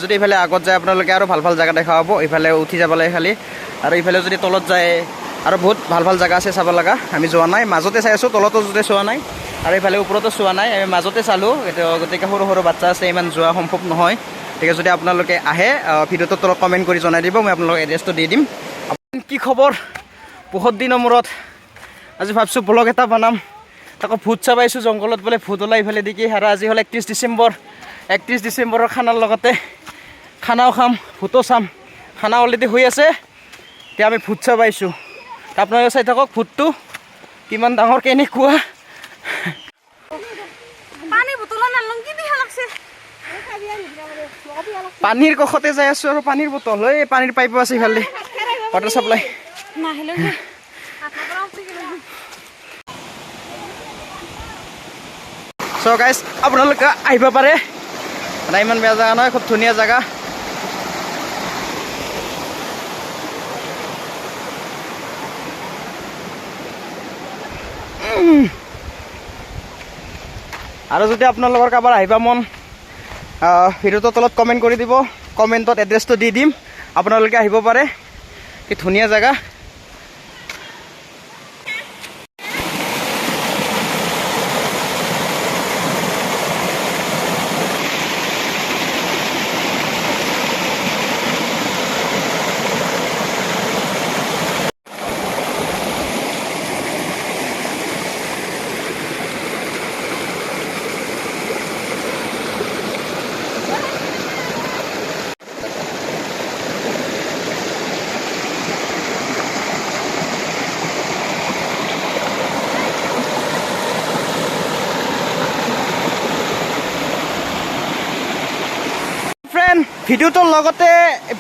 যদি ইফালে আগত যায় আপোনালোকে আৰু ভাল ভাল জেগা দেখা পাব ইফালে উঠি যাব লাগে খালি আৰু ইফালে যদি তলত যায় আৰু বহুত ভাল ভাল জেগা আছে চাব লগা আমি যোৱা নাই মাজতে চাই আছোঁ তলতো যদি চোৱা নাই আৰু ইফালে ওপৰতো চোৱা নাই আমি মাজতে চালোঁ গতিকে সৰু সৰু বাচ্চা আছে ইমান যোৱা সম্ভৱ নহয় গতিকে যদি আপোনালোকে আহে ভিডিঅ'টোৰ তলত কমেণ্ট কৰি জনাই দিব মই আপোনালোকক এড্ৰেছটো দি দিম কি খবৰ বহুত দিনৰ মূৰত আজি ভাবছোঁ ব্লগ এটা বনাম আকৌ ভূত চাব আহিছোঁ জংঘলত বোলে ভূত ওলাই ইফালে দেখি আৰু আজি হ'ল 31 ডিচেম্বৰৰ খানাৰ লগতে খানাও খাম ভূতো চাম খানা অলৰেডি হৈ আছে এতিয়া আমি ভূত চাব আহিছোঁ আপোনালোকে চাই থাকক ভূতটো কিমান ডাঙৰ কেনেকুৱা পানীৰ কাষতে যাই আছোঁ আৰু পানীৰ বটল এই পানীৰ পাইপো আছে ইফালে ৱাটাৰ চাপ্লাই চ' গাইজ আপোনালোকে আহিব পাৰে মানে ইমান বেয়া জেগা নহয় খুব ধুনীয়া জেগা আৰু যদি আপোনালোকৰ কাৰোবাৰ আহিব মন ভিডিঅ'টোৰ তলত কমেণ্ট কৰি দিব কমেণ্টত এড্ৰেছটো দি দিম আপোনালোকে আহিব পাৰে কি ধুনীয়া জেগা ভিডিঅ'টোৰ লগতে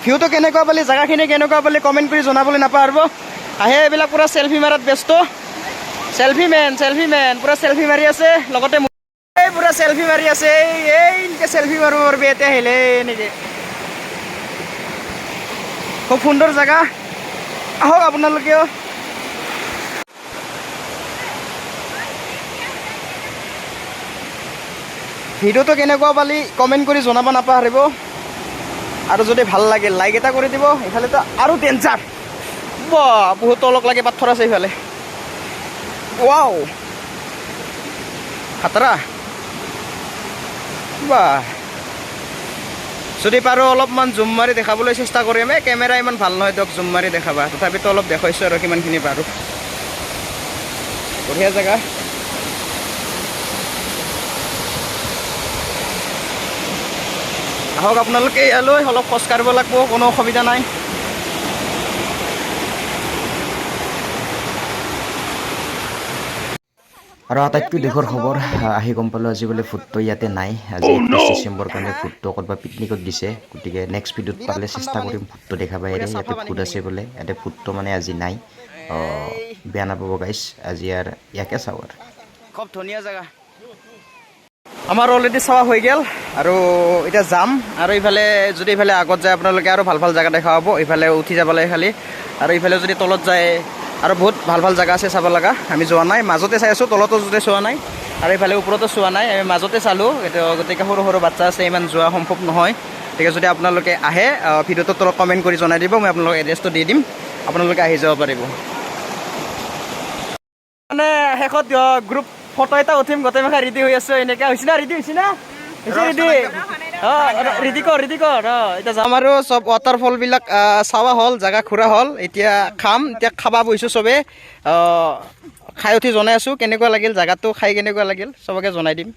ভিউটো কেনেকুৱা বুলি জেগাখিনি কেনেকুৱা বুলি কমেণ্ট কৰি জনাবলৈ নাপাহৰিব আহে এইবিলাক পূৰা চেল্ফি মাৰাত ব্যস্ত চেল্ফি মেন পূৰা চেল্ফি মাৰি আছে লগতে পূৰা চেল্ফি মাৰি আছে এনেকৈ চেল্ফি মাৰিব পাৰিবি এতিয়া আহিলে এনেকৈ খুব সুন্দৰ জেগা আহক আপোনালোকেও ভিডিঅ'টো কেনেকুৱা বুলি কমেণ্ট কৰি জনাব নাপাহৰিব আৰু যদি ভাল লাগে লাইক এটা কৰি দিব ইফালেতো আৰু ডেঞ্জাৰ বাহ বহুত তলক লাগে পাথৰ আছে ইফালে ৱাও খাতৰা বাহ যদি পাৰোঁ অলপমান জুম মাৰি দেখাবলৈ চেষ্টা কৰিম কেমেৰা ইমান ভাল নহয় দিয়ক জুম মাৰি দেখাবা তথাপিতো অলপ দেখাইছোঁ আৰু কিমানখিনি পাৰোঁ বঢ়িয়া জেগা আহক আপোনালোকে ইয়ালৈ অলপ খোজ কাঢ়িব লাগিব কোনো অসুবিধা নাই আৰু আটাইতকৈ দুখৰ খবৰ আহি গম পালোঁ আজি বোলে ভূতটো ইয়াতে নাই আজি 31 ডিচেম্বৰ কাৰণে ভূতটো ক'ৰবাত পিকনিকত দিছে গতিকে নেক্সট ভিডিঅ'ত পালে চেষ্টা কৰিম ভূতটো দেখাব ইয়াতে ভূত আছে বোলে ইয়াতে ভূতটো মানে আজি নাই বেয়া নাপাব গাইছ আজি আৰু ইয়াকে চাওঁ আৰু খুব ধুনীয়া জেগা আমাৰ অলৰেডি চাৱা হৈ গ'ল আৰু এতিয়া যাম আৰু ইফালে যদি ইফালে আগত যায় আপোনালোকে আৰু ভাল ভাল জেগা দেখা পাব ইফালে উঠি যাব লাগে খালি আৰু ইফালে যদি তলত যায় আৰু বহুত ভাল ভাল জেগা আছে চাব লগা আমি যোৱা নাই মাজতে চাই আছোঁ তলতো যদি চোৱা নাই আৰু ইফালে ওপৰতো চোৱা নাই আমি মাজতে চালোঁ গতিকে সৰু সৰু বাচ্চা আছে ইমান যোৱা সম্ভৱ নহয় গতিকে যদি আপোনালোকে আহে ভিডিঅ'টোৰ তলত কমেণ্ট কৰি জনাই দিব মই আপোনালোকক এড্ৰেছটো দি দিম আপোনালোকে আহি যাব পাৰিব মানে শেষত গ্ৰুপ ফটো এটা উঠিম গোটেই মাখা ৰেডি হৈ আছোঁ এনেকৈ হৈছে না ৰেডি হৈছে না ৰেডি কৰ এতিয়া যাম আৰু চব ৱাটাৰফলবিলাক চাৱা হ'ল জেগা ঘূৰা হ'ল এতিয়া খাম এতিয়া খাবা বহিছোঁ চবেই খাই উঠি জনাই আছোঁ কেনেকুৱা লাগিল জেগাটো খাই কেনেকুৱা লাগিল চবকে জনাই দিম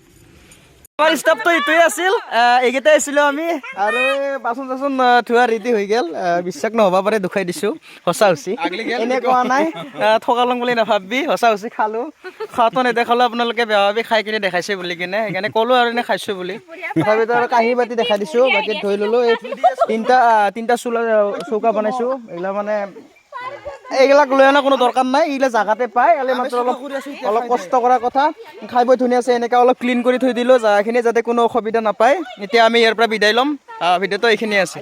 আমাৰ ষ্টাফটো এইটোৱে আছিল এইকেইটাই আছিলোঁ আমি আৰু বাচন চাচন ধোৱা ৰেডি হৈ গ'ল বিশ্বাস নহ'ব পাৰে দুখাই দিছোঁ সঁচা হৈছি এনে কোৱা নাই ঠগালং বুলি নাভাবি সঁচা হৈছি খালোঁ খোৱাটো নেদেখালোঁ আপোনালোকে বেয়া ভাবি খাই কিনে দেখাইছে বুলি কিনে সেইকাৰণে ক'লোঁ আৰু এনে খাইছোঁ বুলি তথাপিতো আৰু কাঁহী বাতি দেখাই দিছোঁ বাকী ধুই ল'লোঁ এই তিনিটা চৌকা বনাইছোঁ এইবিলাক মানে এইবিলাক লৈ অনা কোনো দৰকাৰ নাই এইবিলাক জাগাতে পায় মাত্ৰ অলপ কষ্ট কৰাৰ কথা খাই বৈ ধুনীয়া আছে এনেকৈ অলপ ক্লিন কৰি থৈ দিলোঁ জাগাখিনি যাতে কোনো অসুবিধা নাপায় এতিয়া আমি ইয়াৰ পৰা বিদায় ল'ম ভিডিঅ'টো এইখিনিয়ে আছে